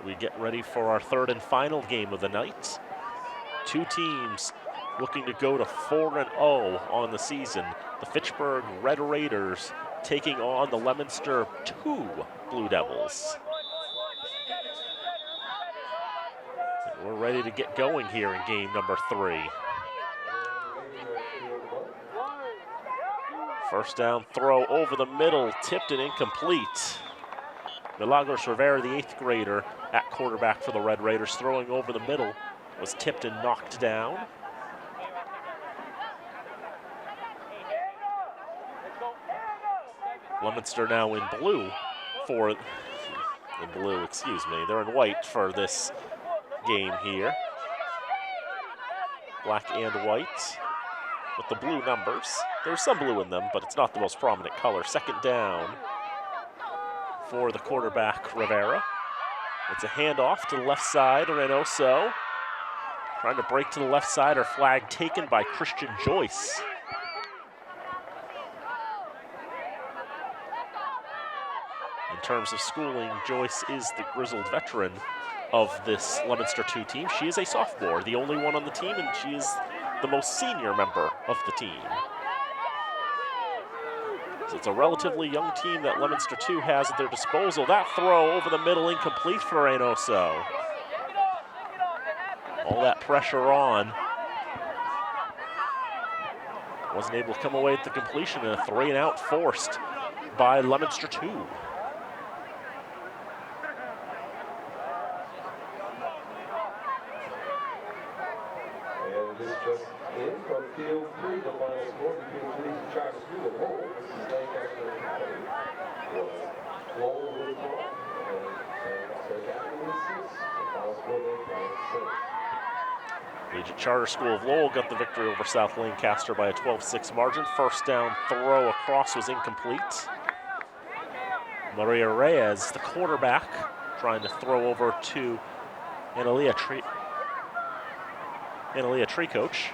We get ready for our third and final game of the night. Two teams looking to go to 4-0 on the season. The Fitchburg Red Raiders taking on the Leominster 2 Blue Devils. And we're ready to get going here in game number 3. First down throw over the middle, tipped and incomplete. Milagros Rivera, the 8th grader, at quarterback for the Red Raiders, throwing over the middle, was tipped and knocked down. Leominster now in blue for, they're in white for this game here. Black and white with the blue numbers. There's some blue in them, but it's not the most prominent color. Second down for the quarterback, Rivera. It's a handoff to the left side, Reynoso. Trying to break to the left side, or flag taken by Christian Joyce. In terms of schooling, Joyce is the grizzled veteran of this Leominster 2 team. She is a sophomore, the only one on the team, and she is the most senior member of the team. So it's a relatively young team that Leominster 2 has at their disposal. That throw over the middle, incomplete for Reynoso. All that pressure on. Wasn't able to come away with the completion, and a 3-and-out forced by Leominster 2. This just in from field 3, the final score between Police and Charter School of Lowell. This is Lancaster Academy. Lowell with 1, and Lancaster Academy with 6. The final score then 5-6. Collegiate Charter School of Lowell got the victory over South Lancaster by a 12-6 margin. First down throw across was incomplete. Maria Reyes, the quarterback, trying to throw over to Analia Treecoach.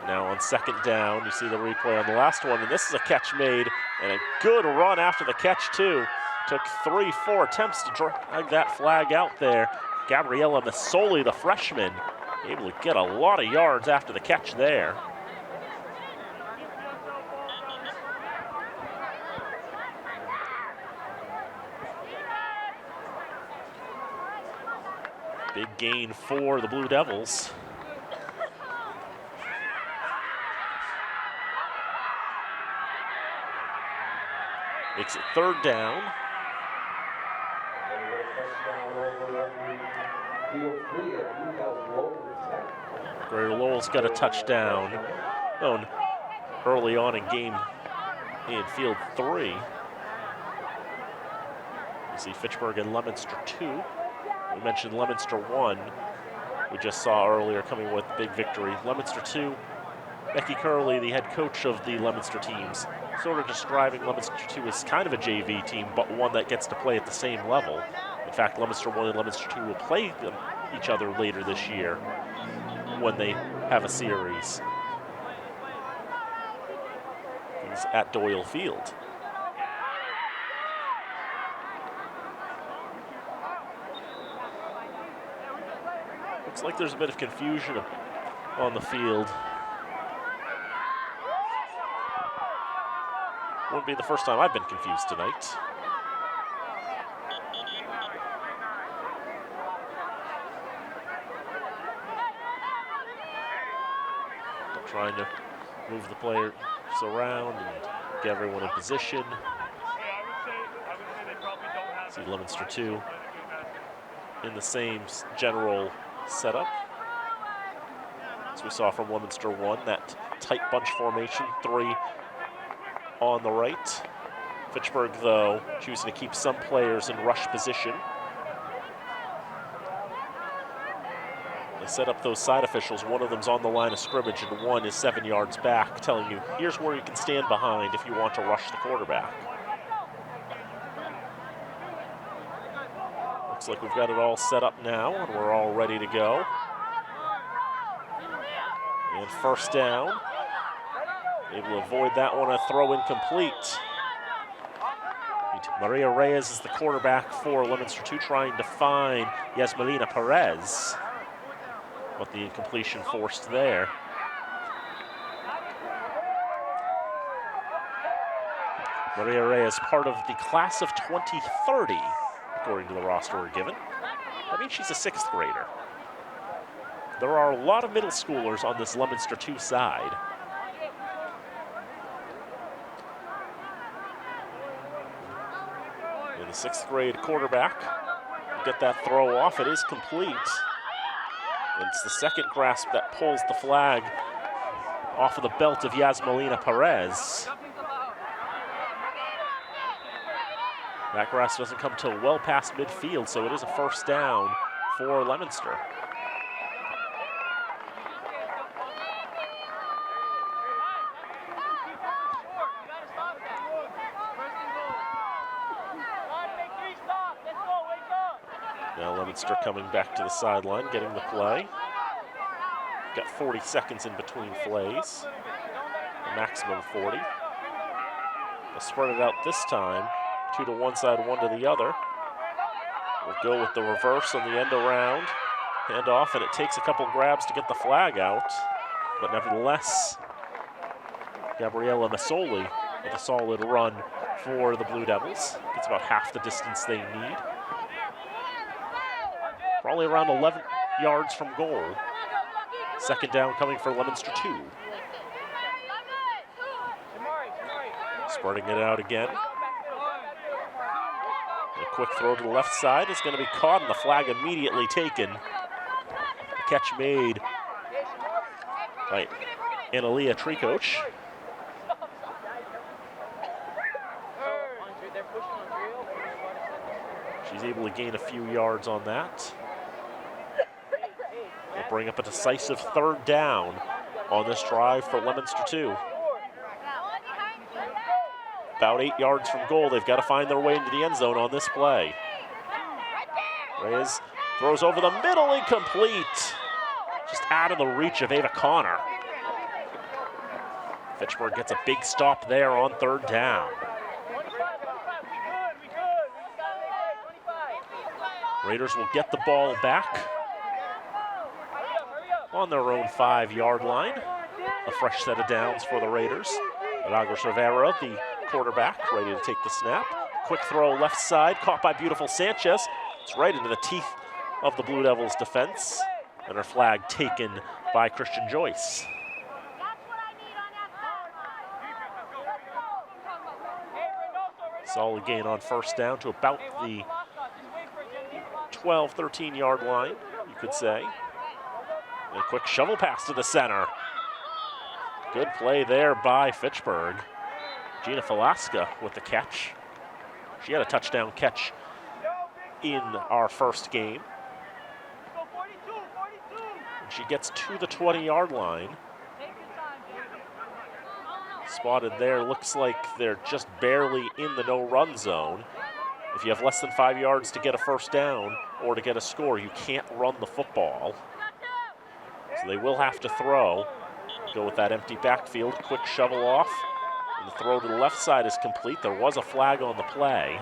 Now on second down, you see the replay on the last one, and this is a catch made, and a good run after the catch too. Took 3-4 attempts to drag that flag out there. Gabriella Masoli, the freshman, able to get a lot of yards after the catch there. Big gain for the Blue Devils. Makes it third down. Greater Lowell's got a touchdown early on in game in field 3. You see Fitchburg and Leominster 2. We mentioned Leominster 1, we just saw earlier, coming with big victory. Leominster 2, Becky Curley, the head coach of the Leominster teams, sort of describing Leominster 2 as kind of a JV team, but one that gets to play at the same level. In fact, Leominster 1 and Leominster 2 will play each other later this year when they have a series. It's at Doyle Field. Looks like there's a bit of confusion on the field. Wouldn't be the first time I've been confused tonight. Trying to move the players around and get everyone in position. See Leominster 2 in the same general setup as we saw from Leominster 1, that tight bunch formation, 3 on the right. Fitchburg, though, choosing to keep some players in rush position. They set up those side officials. One of them's on the line of scrimmage and one is 7 yards back, telling you, here's where you can stand behind if you want to rush the quarterback. Looks like we've got it all set up now and we're all ready to go. And first down Able to avoid that one, a throw incomplete. Maria Reyes is the quarterback for Leominster 2, trying to find Yasmelina Perez. But the incompletion forced there. Maria Reyes, part of the class of 2030, according to the roster we're given. That means she's a 6th grader. There are a lot of middle schoolers on this Leominster 2 side. And the 6th grade quarterback, get that throw off, it is complete. And it's the second grasp that pulls the flag off of the belt of Yasmelina Perez. That grasp doesn't come till well past midfield, so it is a first down for Leominster. Now Leominster coming back to the sideline, getting the play. Got 40 seconds in between plays, a maximum 40. They'll spread it out this time. 2 to one side, 1 to the other. We'll go with the reverse on the end around. Hand off, and it takes a couple grabs to get the flag out. But nevertheless, Gabriella Masoli with a solid run for the Blue Devils. Gets about half the distance they need. Probably around 11 yards from goal. Second down coming for Leominster 2. Spreading it out again. A quick throw to the left side is going to be caught, and the flag immediately taken. The catch made by Analia Treecoach. She's able to gain a few yards on that. We'll bring up a decisive third down on this drive for Leominster 2. About 8 yards from goal. They've got to find their way into the end zone on this play. Reyes throws over the middle, incomplete. Just out of the reach of Ava Connor. Fitchburg gets a big stop there on third down. Raiders will get the ball back on their own 5-yard line. A fresh set of downs for the Raiders. Milagros Rivera, the quarterback, ready to take the snap. Quick throw left side, caught by beautiful Sanchez. It's right into the teeth of the Blue Devils defense. And her flag taken by Christian Joyce. Solid gain on first down to about the 12, 13-yard line, you could say. And a quick shovel pass to the center. Good play there by Fitchburg. Gina Falaska with the catch. She had a touchdown catch in our first game. And she gets to the 20-yard line. Spotted there, looks like they're just barely in the no-run zone. If you have less than 5 yards to get a first down or to get a score, you can't run the football. So they will have to throw. Go with that empty backfield, quick shovel off. And the throw to the left side is complete. There was a flag on the play.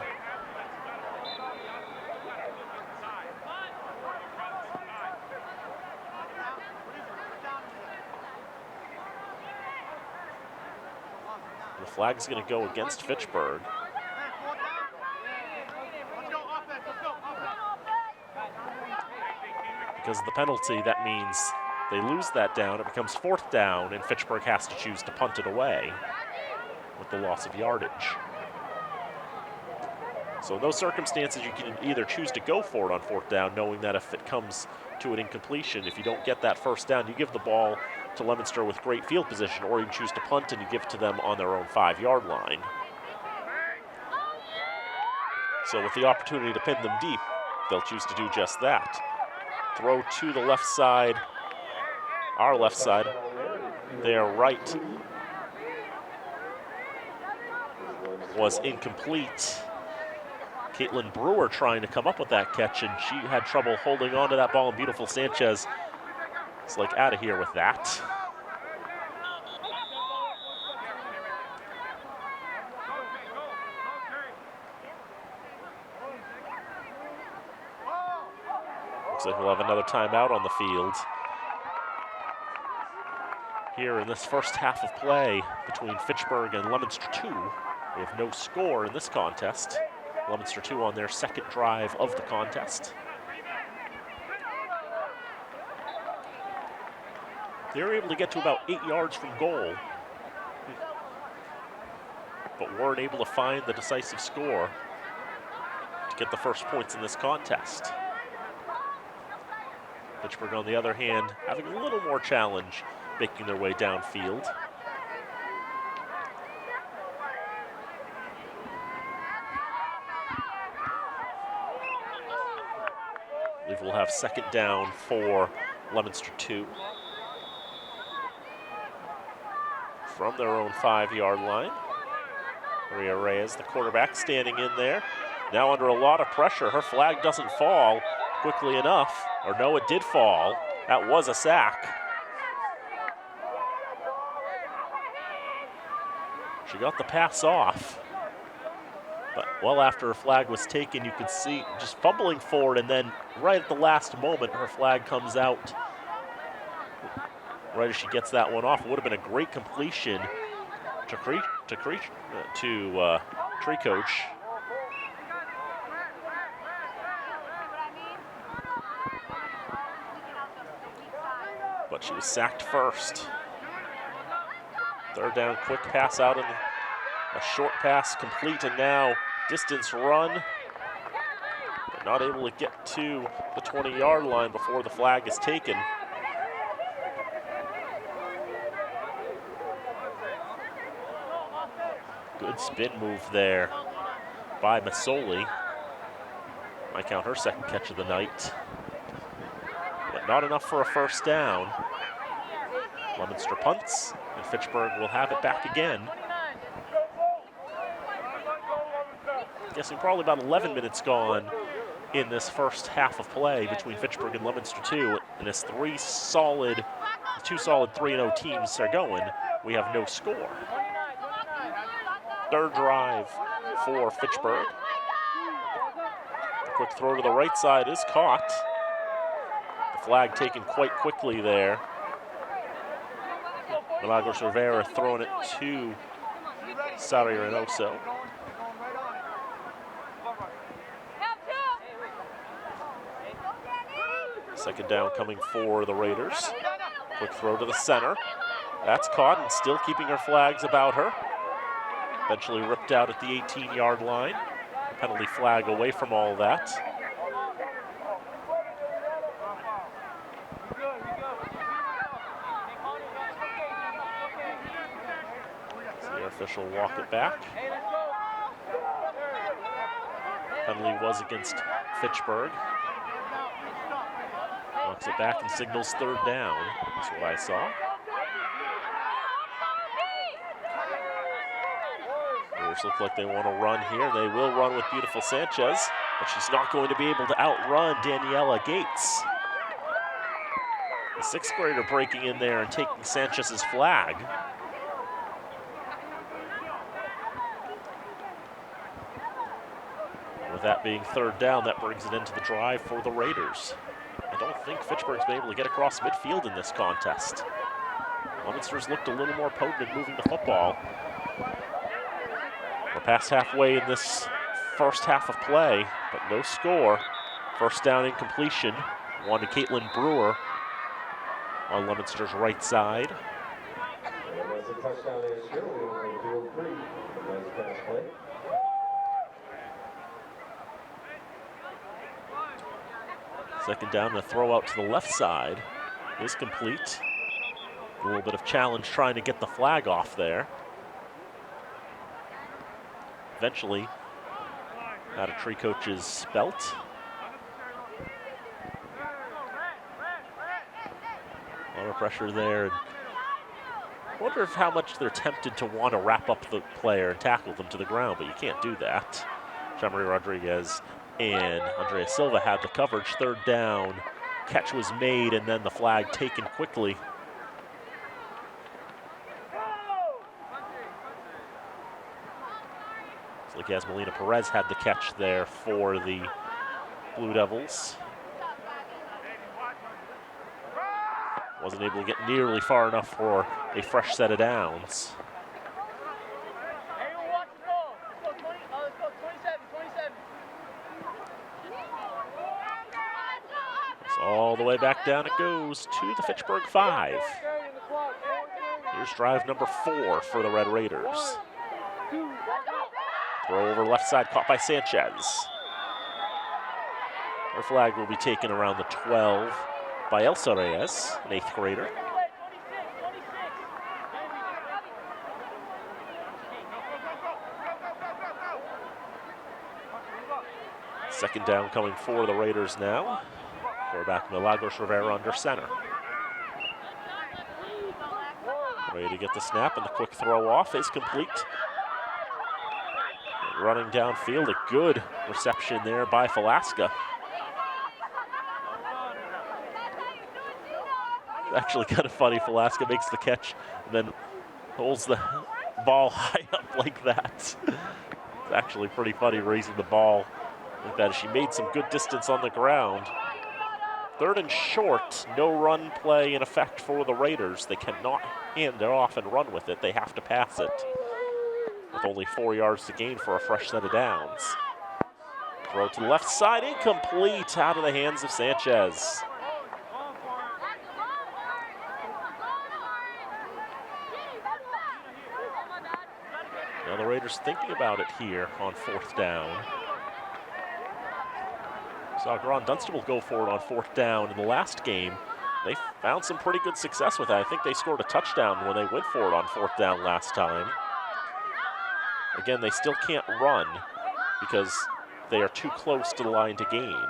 The flag is going to go against Fitchburg. Because of the penalty, that means they lose that down. It becomes fourth down, and Fitchburg has to choose to punt it away with the loss of yardage. So in those circumstances, you can either choose to go for it on fourth down, knowing that if it comes to an incompletion, if you don't get that first down, you give the ball to Leominster with great field position, or you choose to punt and you give it to them on their own 5-yard line. So with the opportunity to pin them deep, they'll choose to do just that. Throw to the left side, our left side, their right was incomplete. Caitlin Brewer trying to come up with that catch, and she had trouble holding on to that ball, and beautiful Sanchez is like out of here with that. Looks like we'll have another timeout on the field. Here in this first half of play between Fitchburg and Leominster 2, we have no score in this contest. Leominster 2 on their second drive of the contest. They were able to get to about 8 yards from goal, but weren't able to find the decisive score to get the first points in this contest. Fitchburg, on the other hand, having a little more challenge making their way downfield. I believe we'll have second down for Leominster 2. From their own 5-yard line. Maria Reyes, the quarterback, standing in there. Now under a lot of pressure. Her flag doesn't fall quickly enough. Or no, it did fall. That was a sack. She got the pass off. But well after her flag was taken, you could see just fumbling forward, and then right at the last moment, her flag comes out. Right as she gets that one off, it would have been a great completion to Tree Coach. But she was sacked first. Third down, quick pass out, and a short pass complete, and now distance run. But not able to get to the 20-yard line before the flag is taken. Good spin move there by Masoli. Might count her second catch of the night. But not enough for a first down. Leominster punts, and Fitchburg will have it back again. Guessing probably about 11 minutes gone in this first half of play between Fitchburg and Leominster 2. And as two solid 3-0 teams are going, we have no score. Third drive for Fitchburg. A quick throw to the right side is caught. The flag taken quite quickly there. Milagros Rivera throwing it to Sari Reynoso. Second down coming for the Raiders. Quick throw to the center. That's caught and still keeping her flags about her. Eventually ripped out at the 18-yard line. Penalty flag away from all that. The official walk it back. Penalty was against Fitchburg. Walks it back and signals third down. That's what I saw. Raiders look like they want to run here. They will run with beautiful Sanchez, but she's not going to be able to outrun Daniela Gates. The sixth grader breaking in there and taking Sanchez's flag. With that being third down, that brings it into the drive for the Raiders. I don't think Fitchburg's been able to get across midfield in this contest. Leominster's looked a little more potent in moving the football. We're past halfway in this first half of play, but no score. First down incompletion. One to Caitlin Brewer on Leominster's right side. And that's a touchdown there, Shirley on field 3. Nice pass play. Second down, the throw out to the left side is complete. A little bit of challenge trying to get the flag off there. Eventually, out of Tree Coach's belt. A lot of pressure there. I wonder how much they're tempted to want to wrap up the player and tackle them to the ground, but you can't do that. Jean-Marie Rodriguez and Andrea Silva had the coverage. Third down, catch was made, and then the flag taken quickly. It's like Yasmelina Perez had the catch there for the Blue Devils. Wasn't able to get nearly far enough for a fresh set of downs. So all the way back down it goes to the Fitchburg 5. Here's drive number 4 for the Red Raiders. Throw over left side, caught by Sanchez. Her flag will be taken around the 12 by Elsa Reyes, an 8th grader. Second down coming for the Raiders now. Quarterback Milagros Rivera under center. Ready to get the snap, and the quick throw off is complete. And running downfield, a good reception there by Falaska. Actually kind of funny, Falaska makes the catch and then holds the ball high up like that. It's actually pretty funny raising the ball like that. She made some good distance on the ground. 3rd and short, no run play in effect for the Raiders. They cannot hand it off and run with it. They have to pass it. With only 4 yards to gain for a fresh set of downs. Throw to the left side, incomplete, out of the hands of Sanchez. Now the Raiders thinking about it here on 4th down. Saw Grand Dunstable go for it on 4th down in the last game. They found some pretty good success with that. I think they scored a touchdown when they went for it on 4th down last time. Again, they still can't run because they are too close to the line to gain.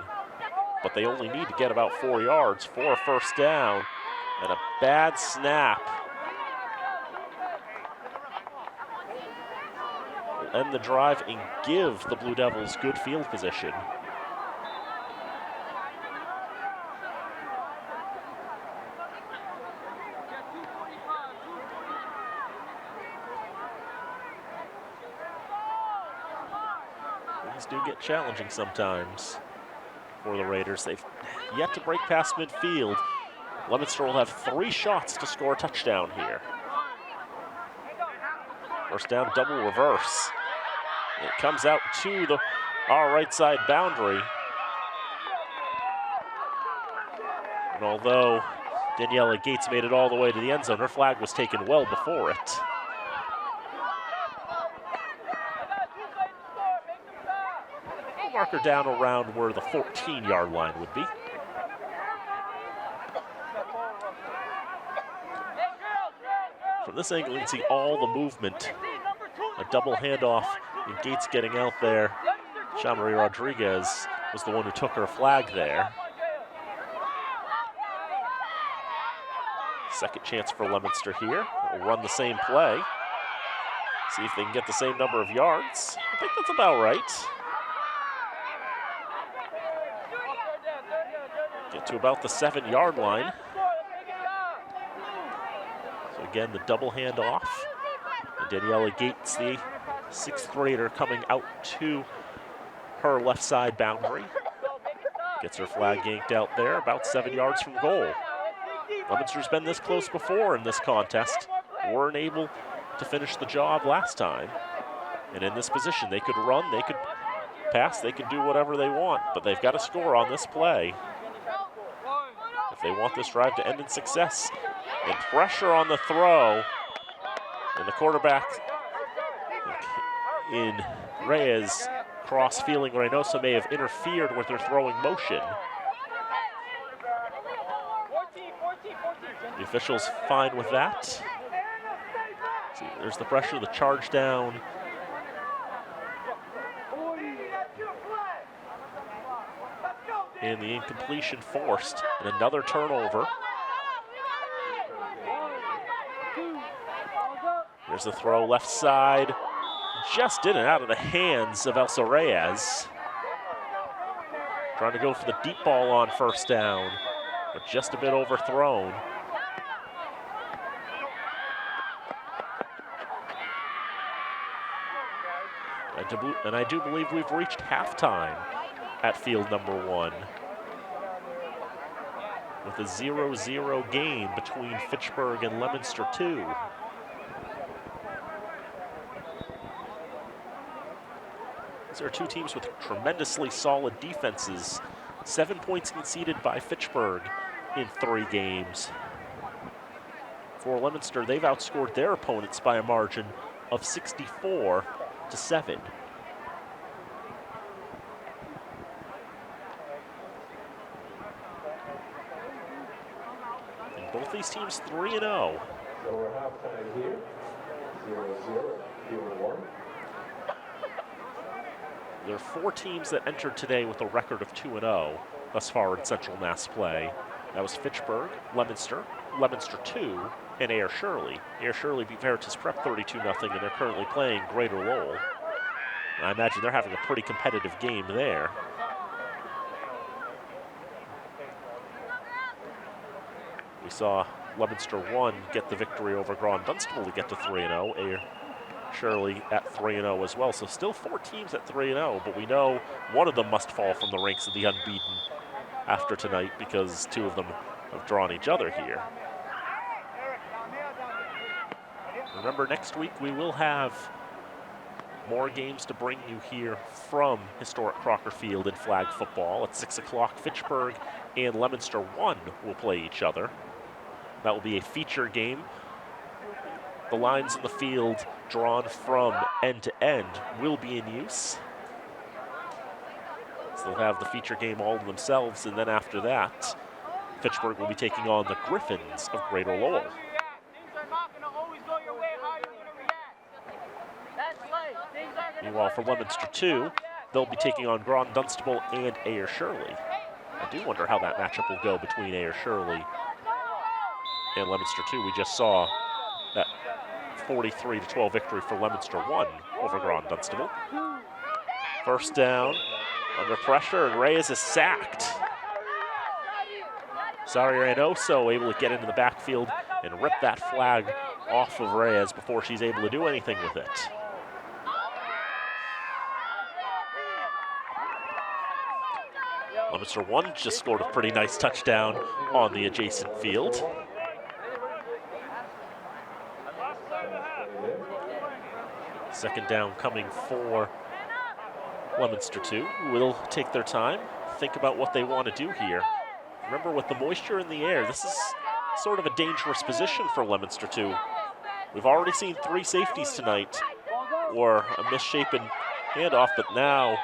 But they only need to get about 4 yards for a first down. And a bad snap will end the drive and give the Blue Devils good field position. Do get challenging sometimes for the Raiders. They've yet to break past midfield. Leominster will have 3 shots to score a touchdown here. First down, double reverse. It comes out to our right side boundary. And although Daniela Gates made it all the way to the end zone, her flag was taken well before it. Marker down around where the 14-yard line would be. From this angle, you can see all the movement. A double handoff, and Gates getting out there. Jean-Marie Rodriguez was the one who took her flag there. Second chance for Leominster here. We'll run the same play. See if they can get the same number of yards. I think that's about right. Get to about the 7-yard line. So again, the double handoff. And Daniela Gates, the 6th grader, coming out to her left side boundary. Gets her flag yanked out there, about 7 yards from goal. Leominster's been this close before in this contest. Weren't able to finish the job last time. And in this position, they could run, they could pass, they could do whatever they want, but they've got to score on this play if they want this drive to end in success. And pressure on the throw. And the quarterback in Reyes cross feeling Reynoso may have interfered with their throwing motion. The officials fine with that. See, there's the pressure, the charge down. And the incompletion forced, and another turnover. There's the throw left side. Just in and out of the hands of Elsa Reyes. Trying to go for the deep ball on first down, but just a bit overthrown. And I do believe we've reached halftime at field number 1. with a 0-0 game between Fitchburg and Leominster 2. These are two teams with tremendously solid defenses. 7 points conceded by Fitchburg in 3 games. For Leominster, they've outscored their opponents by a margin of 64-7. And both these teams 3-0. So we're halftime here. 0-0, 0-1. There are 4 teams that entered today with a record of 2-0 thus far in Central Mass play. That was Fitchburg, Leominster, Leominster 2, and Ayer Shirley. Ayer Shirley beat Veritas Prep 32-0, and they're currently playing Greater Lowell. And I imagine they're having a pretty competitive game there. We saw Leominster 1 get the victory over Grand Dunstable to get to 3-0. Ayer Shirley at 3-0 as well. So still 4 teams at 3-0, but we know one of them must fall from the ranks of the unbeaten after tonight because 2 of them have drawn each other here. Remember, next week we will have more games to bring you here from historic Crocker Field in flag football. At 6 o'clock, Fitchburg and Leominster 1 will play each other. That will be a feature game. The lines in the field drawn from end to end will be in use. So they'll have the feature game all to themselves, and then after that, Fitchburg will be taking on the Griffins of Greater Lowell. Meanwhile, for Leominster 2, they'll be taking on Grand Dunstable and Ayer Shirley. I do wonder how that matchup will go between Ayer Shirley and Leominster 2. We just saw that 43-12 victory for Leominster 1 over Grand Dunstable. First down, under pressure, and Reyes is sacked. Sari Reynoso able to get into the backfield and rip that flag off of Reyes before she's able to do anything with it. Leominster 1 just scored a pretty nice touchdown on the adjacent field. Second down coming for Leominster 2, who will take their time, think about what they want to do here. Remember, with the moisture in the air, this is sort of a dangerous position for Leominster 2. We've already seen 3 safeties tonight, or a misshapen handoff, but now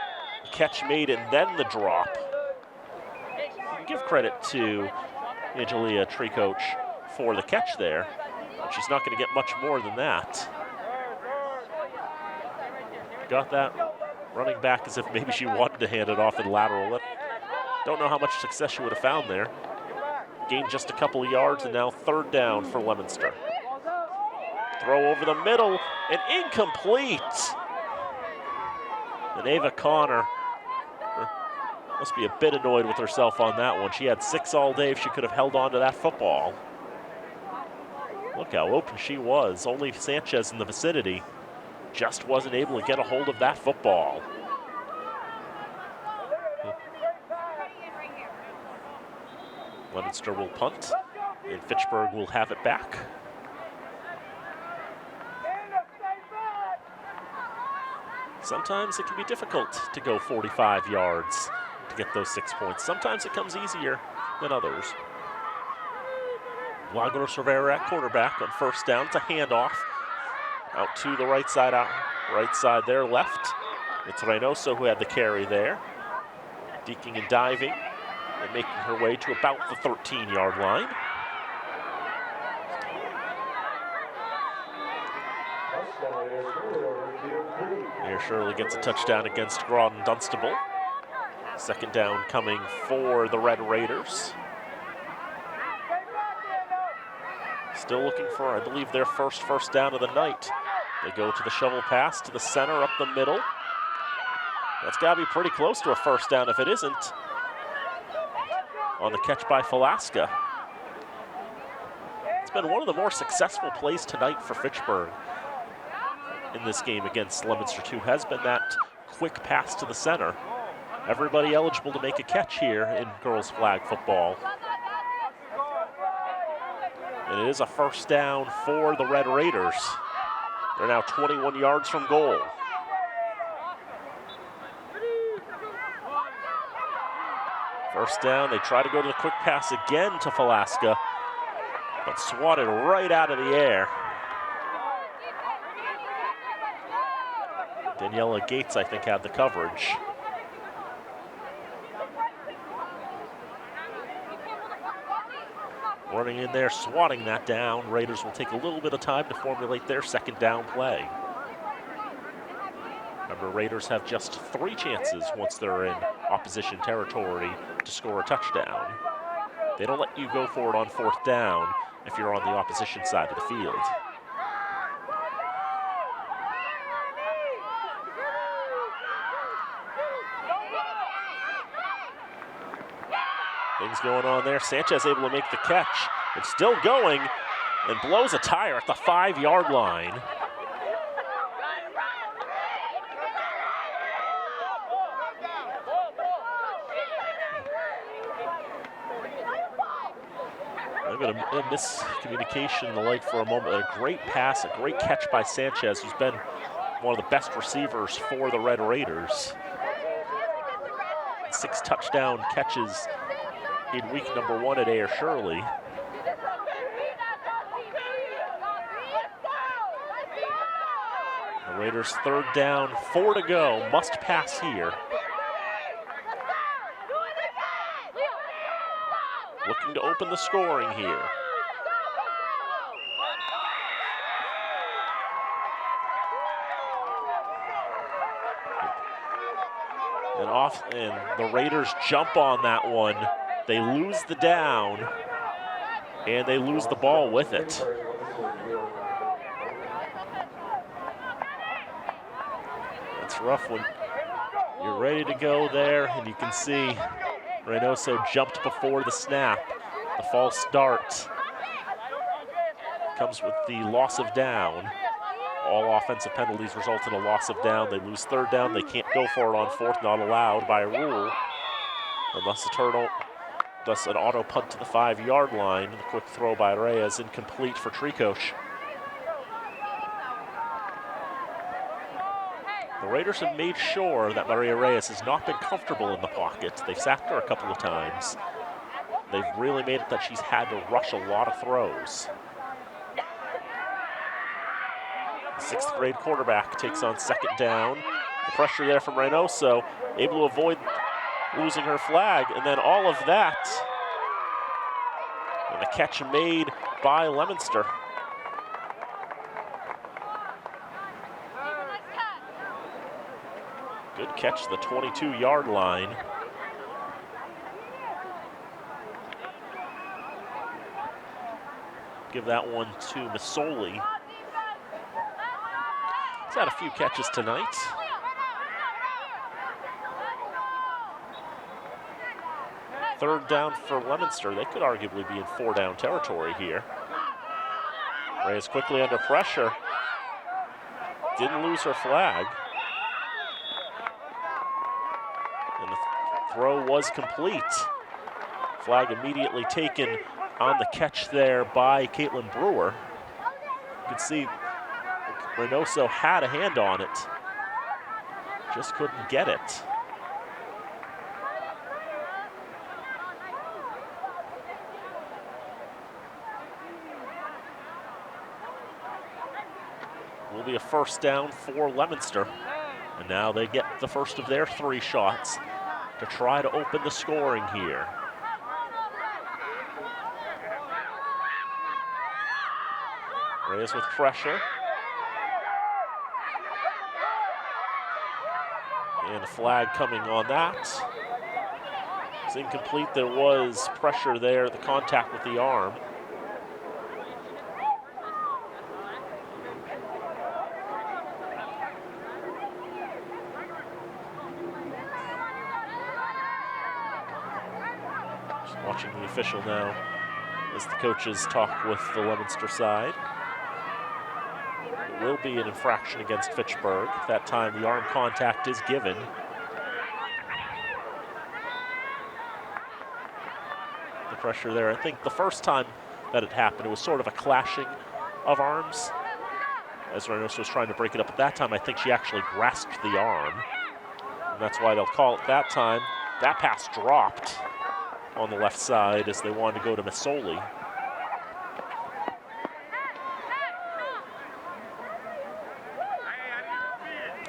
the catch made and then the drop. You can give credit to Angelia, tree coach, for the catch there, but she's not going to get much more than that. Got that running back as if maybe she wanted to hand it off in lateral. Don't know how much success she would have found there. Gained just a couple of yards, and now third down for Leominster. Throw over the middle and incomplete. And Ava Connor must be a bit annoyed with herself on that one. She had 6 all day if she could have held on to that football. Look how open she was. Only Sanchez in the vicinity. Just wasn't able to get a hold of that football. Leominster will punt, and Fitchburg will have it back. Sometimes it can be difficult to go 45 yards to get those 6 points. Sometimes it comes easier than others. Lagos Rivera at quarterback on first down. It's a handoff. Out to the right side there, left. It's Reynoso who had the carry there. Deking and diving and making her way to about the 13-yard line. Ayer Shirley gets a touchdown against Grand Dunstable. Second down coming for the Red Raiders. Still looking for, I believe, their first down of the night. They go to the shovel pass to the center, up the middle. That's got to be pretty close to a first down if it isn't. On the catch by Falaska. It's been one of the more successful plays tonight for Fitchburg in this game against Leominster 2 has been that quick pass to the center. Everybody eligible to make a catch here in girls flag football. And it is a first down for the Red Raiders. They're now 21 yards from goal. First down, they try to go to the quick pass again to Falaska, but swatted right out of the air. Daniela Gates, I think, had the coverage. Running in there, swatting that down. Raiders will take a little bit of time to formulate their second down play. Remember, Raiders have just 3 chances once they're in opposition territory to score a touchdown. They don't let you go for it on 4th down if you're on the opposition side of the field. Things going on there. Sanchez able to make the catch. It's still going and blows a tire at the 5-yard line. A bit of miscommunication and the like for a moment. A great pass, a great catch by Sanchez, who's been one of the best receivers for the Red Raiders. 6 touchdown catches in week number 1 at Ayer Shirley. The Raiders 3rd down, 4 to go, must pass here. Looking to open the scoring here. And the Raiders jump on that one. They lose the down, and they lose the ball with it. It's rough when you're ready to go there, and you can see Reynoso jumped before the snap. The false start comes with the loss of down. All offensive penalties result in a loss of down. They lose 3rd down. They can't go for it on 4th, not allowed by a rule. Unless an auto punt to the 5-yard line. The quick throw by Reyes, incomplete for Tricoche. The Raiders have made sure that Maria Reyes has not been comfortable in the pocket. They've sacked her a couple of times. They've really made it that she's had to rush a lot of throws. The 6th grade quarterback takes on 2nd down. The pressure there from Reynoso, able to avoid losing her flag, and then all of that. And a catch made by Leominster. Good catch to the 22-yard line. Give that one to Masoli. He's had a few catches tonight. Third down for Leominster. They could arguably be in 4-down territory here. Reyes quickly under pressure. Didn't lose her flag. And the throw was complete. Flag immediately taken on the catch there by Caitlin Brewer. You can see Reynoso had a hand on it. Just couldn't get it. Will be a first down for Leominster. And now they get the first of their 3 shots to try to open the scoring here. Reyes with pressure. And a flag coming on that. It's incomplete. There was pressure there, the contact with the arm. Just watching the official now as the coaches talk with the Leominster side. It will be an infraction against Fitchburg. That time the arm contact is given. The pressure there. I think the first time that had happened. It was sort of a clashing of arms as Reynoso was trying to break it up. At that time, I think she actually grasped the arm, and that's why they'll call it that time. That pass dropped on the left side as they wanted to go to Masoli.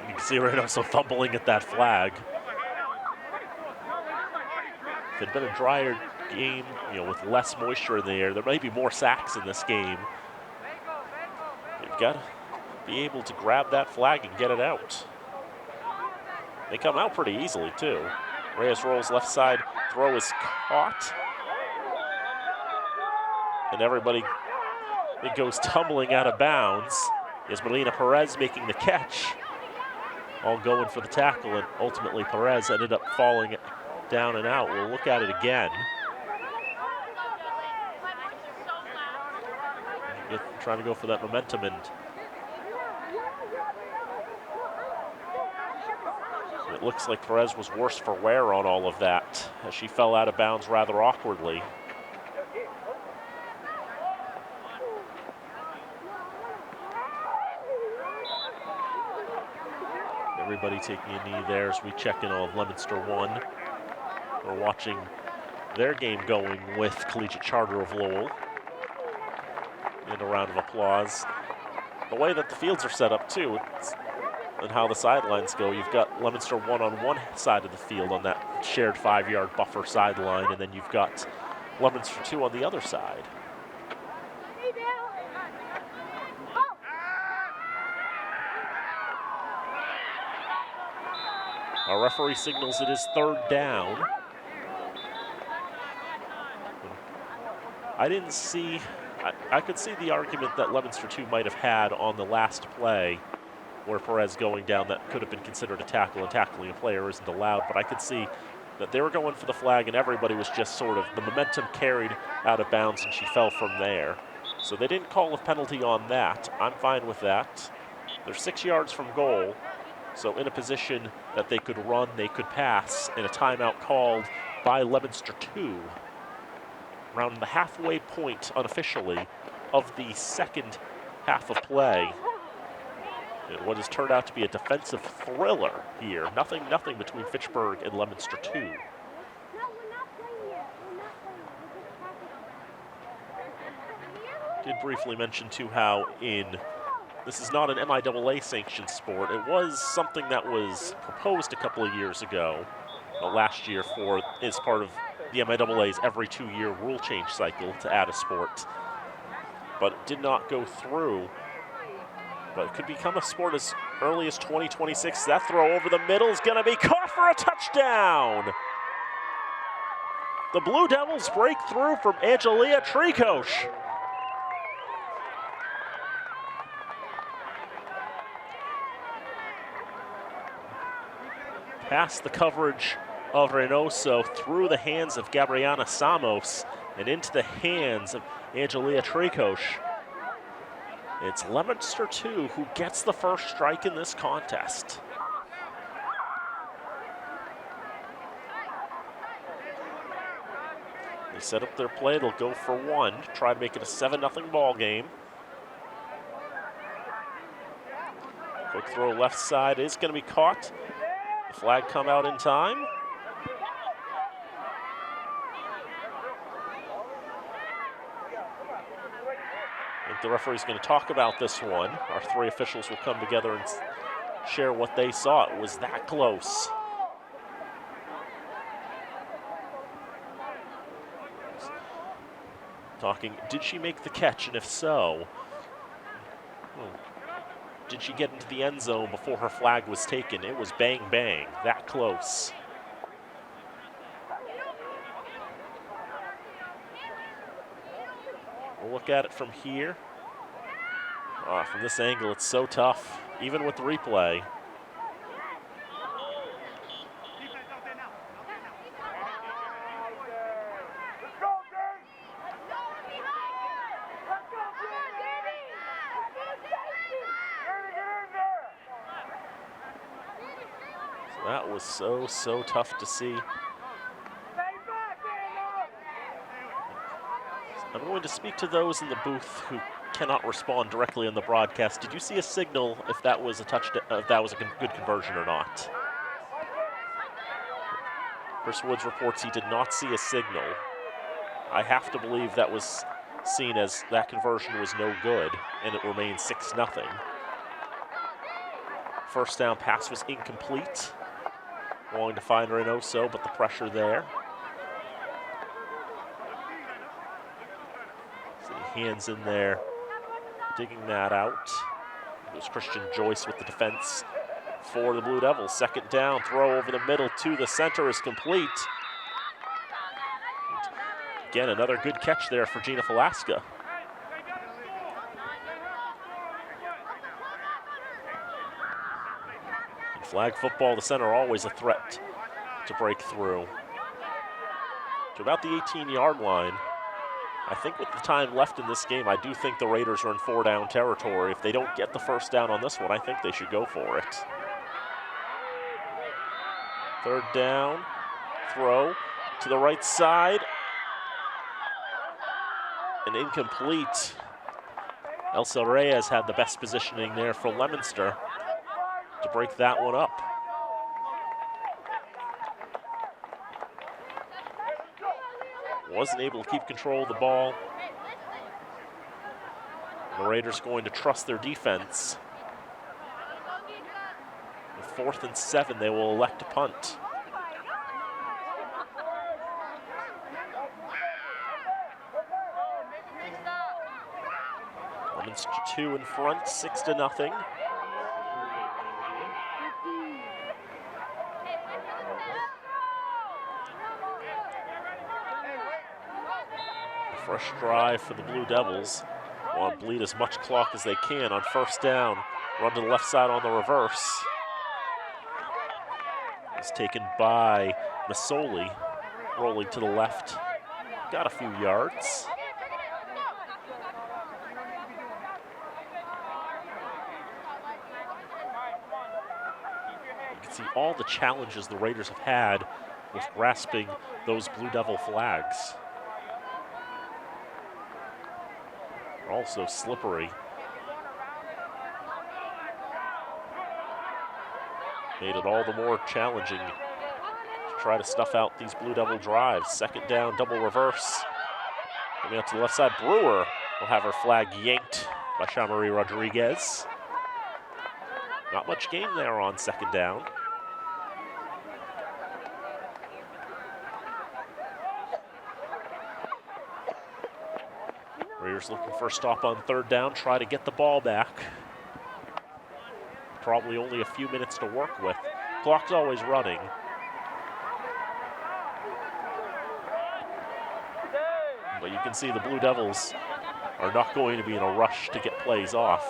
You can see Reynoso fumbling at that flag. If it had been a drier game, with less moisture in the air, there might be more sacks in this game. You've got to be able to grab that flag and get it out. They come out pretty easily, too. Reyes rolls left side, throw is caught. And everybody, it goes tumbling out of bounds. Is Melina Perez making the catch. All going for the tackle, and ultimately Perez ended up falling down and out. We'll look at it again. Trying to go for that momentum, and it looks like Perez was worse for wear on all of that as she fell out of bounds rather awkwardly. Everybody taking a knee there as we check in on Leominster 1. We're watching their game going with Collegiate Charter of Lowell. And a round of applause. The way that the fields are set up too, and how the sidelines go, you've got Leominster 1 on one side of the field on that shared 5-yard buffer sideline, and then you've got Leominster 2 on the other side. Our referee signals it is 3rd down. I didn't see, I could see the argument that Leominster 2 might have had on the last play where Perez going down that could have been considered a tackle, and tackling a player isn't allowed, but I could see that they were going for the flag and everybody was just sort of, the momentum carried out of bounds and she fell from there. So they didn't call a penalty on that. I'm fine with that. They're 6 yards from goal, so in a position that they could run, they could pass, and a timeout called by Leominster 2. Around the halfway point, unofficially, of the second half of play. And what has turned out to be a defensive thriller here. Nothing between Fitchburg and Leominster 2. Did briefly mention too how this is not an MIAA sanctioned sport. It was something that was proposed a couple of years ago, last year, as part of the MIAA's every 2-year rule change cycle to add a sport, but it did not go through. But it could become a sport as early as 2026. That throw over the middle is going to be caught for a touchdown. The Blue Devils break through from Angelia Trikosh. Past the coverage of Reynoso, through the hands of Gabriana Samos and into the hands of Angelia Trikosh. It's Leominster 2 who gets the first strike in this contest. They set up their play, they'll go for one, try to make it a 7-0 ball game. Quick throw left side is going to be caught. The flag come out in time. I think the referee's going to talk about this one. Our 3 officials will come together and share what they saw. It was that close. Talking, did she make the catch? And if so, did she get into the end zone before her flag was taken? It was bang, bang, that close. We'll look at it from here. From this angle, it's so tough, even with the replay. So that was so tough to see. I'm going to speak to those in the booth who cannot respond directly on the broadcast. Did you see a signal if that was a touchdown, if that was a good conversion or not? Chris Woods reports he did not see a signal. I have to believe that was seen as that conversion was no good, and it remains 6-0. First down pass was incomplete. Wanting to find Reynoso, but the pressure there. See hands in there, digging that out. It was Christian Joyce with the defense for the Blue Devils. Second down, throw over the middle to the center is complete. Again, another good catch there for Gina Falaska. In flag football, the center always a threat to break through. To about the 18-yard line. I think with the time left in this game, I do think the Raiders are in 4-down territory. If they don't get the first down on this one, I think they should go for it. Third down, throw to the right side. And incomplete. Elsa Reyes had the best positioning there for Leominster to break that one up. Wasn't able to keep control of the ball. The Raiders going to trust their defense. With 4th and 7, they will elect to punt. Leominster 2 in front, 6-0. Fresh drive for the Blue Devils. Want to bleed as much clock as they can on first down. Run to the left side on the reverse. It's taken by Masoli, rolling to the left. Got a few yards. You can see all the challenges the Raiders have had with grasping those Blue Devil flags. Also slippery. Made it all the more challenging to try to stuff out these Blue Devil drives. Second down, double reverse. Coming out to the left side, Brewer will have her flag yanked by Shamari Rodriguez. Not much game there on second down. Raiders looking for a stop on third down, try to get the ball back. Probably only a few minutes to work with. Clock's always running. But you can see the Blue Devils are not going to be in a rush to get plays off.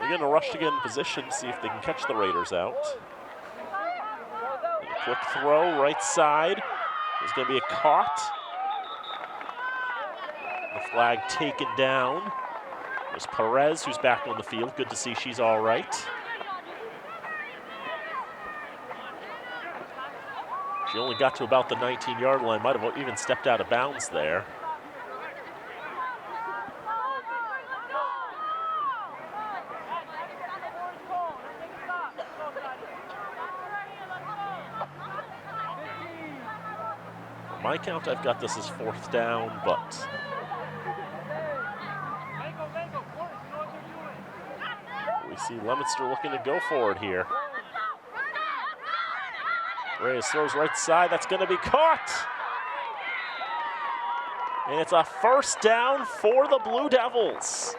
They're in a rush to get in position, see if they can catch the Raiders out. A quick throw, right side. There's going to be a caught. The flag taken down. There's Perez, who's back on the field. Good to see she's all right. She only got to about the 19-yard line. Might have even stepped out of bounds there. On my count, I've got this as 4th down, but we see Leominster looking to go for it here. Reyes throws right side, that's going to be caught. And it's a first down for the Blue Devils.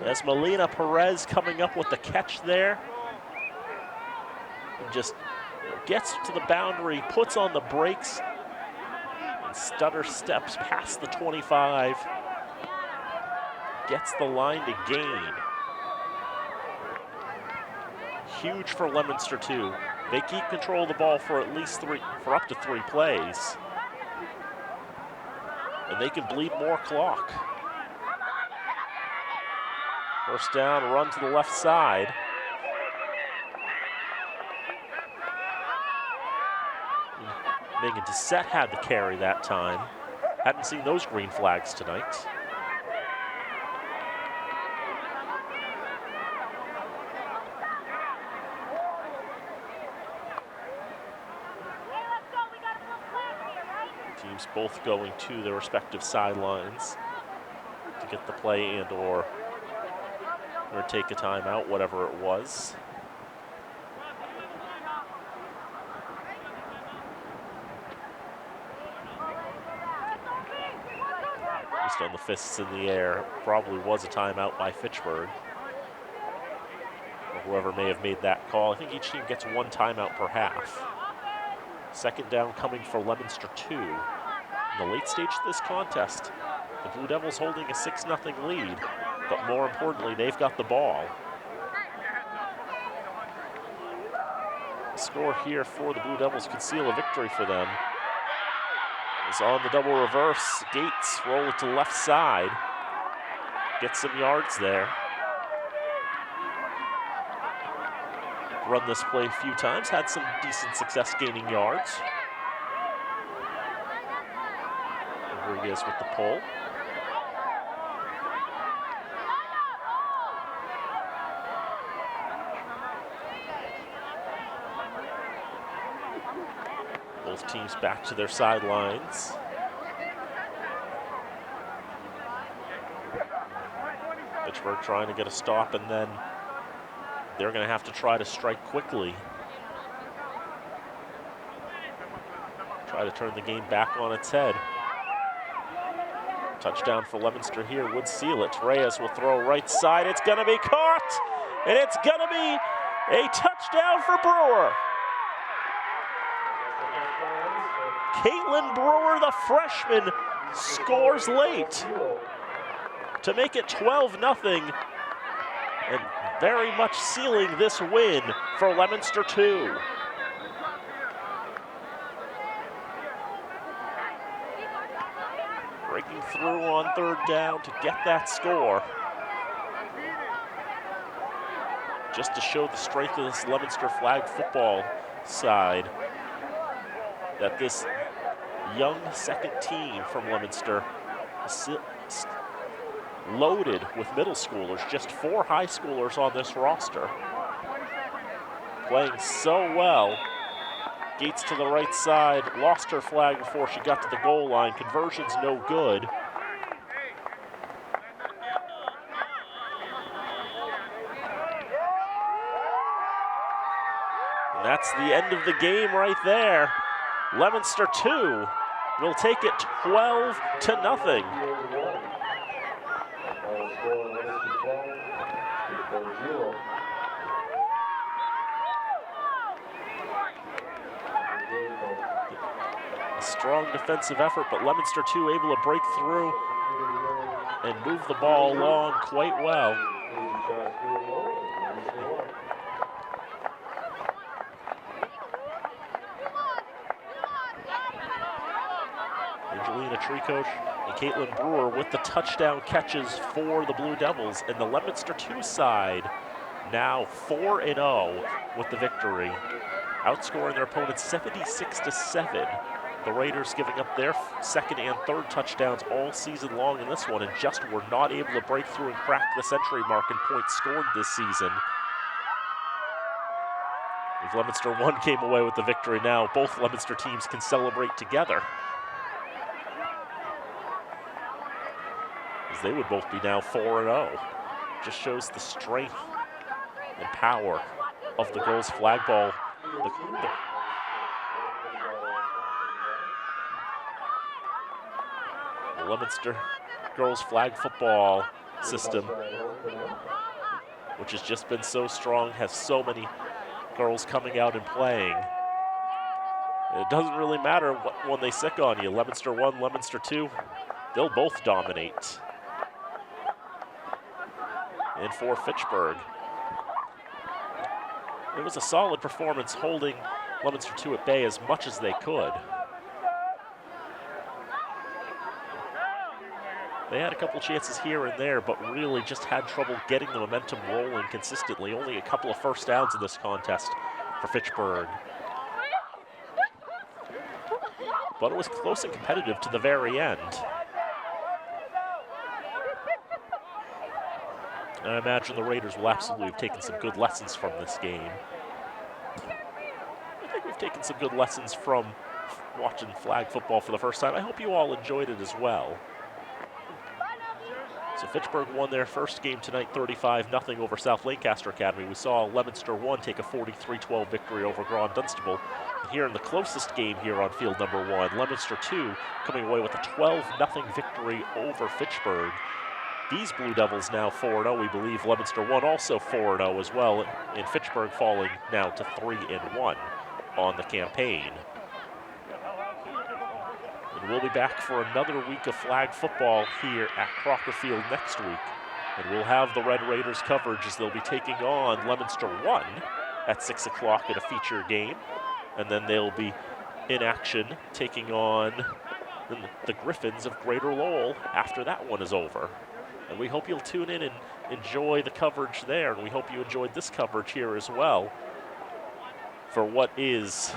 As Melina Perez coming up with the catch there. And just gets to the boundary, puts on the brakes, and stutter steps past the 25. Gets the line to gain. Huge for Leominster too. They keep control of the ball for up to three plays. And they can bleed more clock. First down, run to the left side. Megan Doucette had the carry that time. Hadn't seen those green flags tonight. Teams both going to their respective sidelines to get the play and or take a timeout, whatever it was. Just on the fists in the air, probably was a timeout by Fitchburg, or whoever may have made that call. I think each team gets one timeout per half. Second down coming for Leominster 2. In the late stage of this contest, the Blue Devils holding a 6-0 lead, but more importantly, they've got the ball. The score here for the Blue Devils could seal a victory for them. It's on the double reverse. Gates roll it to left side. Get some yards there. Run this play a few times, had some decent success gaining yards. Rodriguez with the pull. Both teams back to their sidelines. Fitchburg trying to get a stop, and then they're going to have to try to strike quickly. Try to turn the game back on its head. Touchdown for Leominster here would seal it. Reyes will throw right side. It's going to be caught, and it's going to be a touchdown for Brewer. Caitlin Brewer, the freshman, scores late to make it 12-0, and very much sealing this win for Leominster 2. Breaking through on third down to get that score. Just to show the strength of this Leominster flag football side, that this young second team from Leominster is loaded with middle schoolers, just 4 high schoolers on this roster. Playing so well. Gates to the right side, lost her flag before she got to the goal line. Conversion's no good. And that's the end of the game right there. Leominster 2 will take it 12-0. A strong defensive effort, but Leominster 2 able to break through and move the ball along quite well. Angelina Treecoach and Caitlin Brewer with the touchdown catches for the Blue Devils, and the Leominster 2 side now 4-0 with the victory, outscoring their opponents 76-7. The Raiders giving up their second and third touchdowns all season long in this one, and just were not able to break through and crack the century mark in points scored this season. If Leominster 1 came away with the victory, now both Leominster teams can celebrate together, as they would both be now 4-0. Just shows the strength and power of the girls' flag ball. The Leominster girls' flag football system, which has just been so strong, has so many girls coming out and playing. And it doesn't really matter what one they sick on you. Leominster 1, Leominster 2, they'll both dominate. And for Fitchburg, it was a solid performance, holding Leominster 2 at bay as much as they could. They had a couple chances here and there, but really just had trouble getting the momentum rolling consistently. Only a couple of first downs in this contest for Fitchburg. but it was close and competitive to the very end. And I imagine the Raiders will absolutely have taken some good lessons from this game. I think we've taken some good lessons from watching flag football for the first time. I hope you all enjoyed it as well. So Fitchburg won their first game tonight 35-0 over South Lancaster Academy. We saw Leominster 1 take a 43-12 victory over Grand Dunstable. And here in the closest game here on field number 1, Leominster 2 coming away with a 12-0 victory over Fitchburg. These Blue Devils now 4-0, we believe. Leominster 1 also 4-0 as well, and Fitchburg falling now to 3-1 on the campaign. And we'll be back for another week of flag football here at Crocker Field next week. And we'll have the Red Raiders coverage as they'll be taking on Leominster 1 at 6 o'clock in a feature game. And then they'll be in action taking on the Griffins of Greater Lowell after that one is over. And we hope you'll tune in and enjoy the coverage there. And we hope you enjoyed this coverage here as well for what is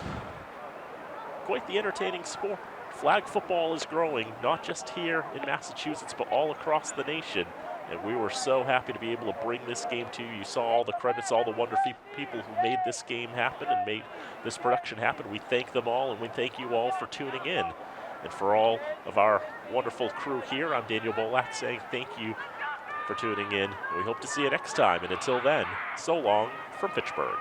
quite the entertaining sport. Flag football is growing, not just here in Massachusetts, but all across the nation. And we were so happy to be able to bring this game to you. You saw all the credits, all the wonderful people who made this game happen and made this production happen. We thank them all, and we thank you all for tuning in. And for all of our wonderful crew here, I'm Daniel Bolak saying thank you for tuning in. We hope to see you next time. And until then, so long from Fitchburg.